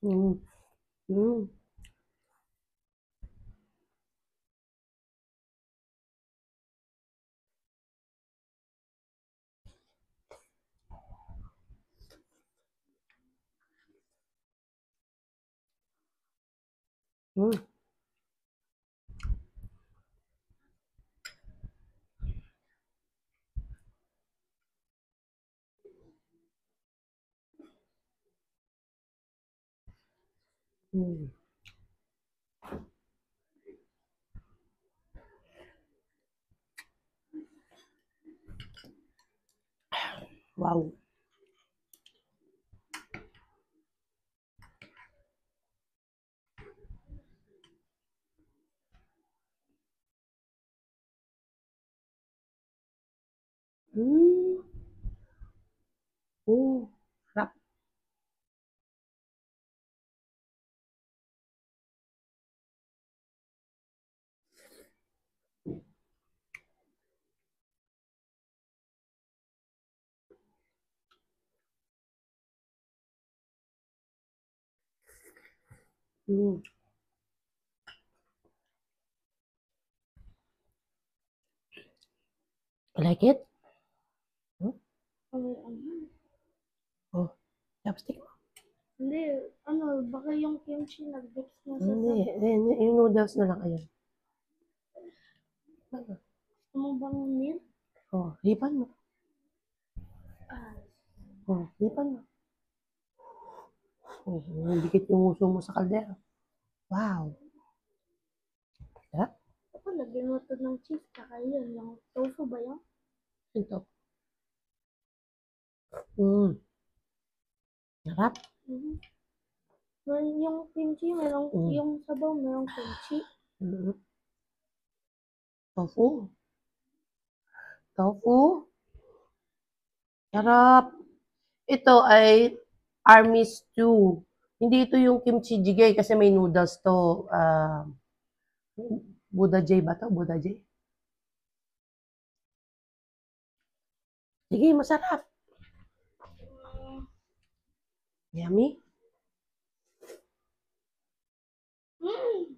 Mm. Mm. Mm. Mm. Wow. Mm. Oh, sarap. Mm. You like it? Hmm? Oh, chopstick mo. Hindi, baka yung kimchi nag-mix na sa Hindi, sabaw. yung noodles na lang ayun. Gusto mo bang milk? Oh, lipan mo. Ah, Oh, lipan mo. Oh, dikit yung uso mo sa kaldero. Wow. Sarap. ako lagyan mo to ng cheese, kaka yun, yung tofu ba yun? Ito. Mm. Sarap. Mhm. Meron yung kimchi, merong, Mm. yung sabaw, merong kimchi. Mm. Tofu. Tofu. Sarap. Ito ay army stew. Hindi ito yung kimchi jjigae kasi may noodles to. Buddha J ba to? Buddha J? Sige, masarap. Yummy. Mm.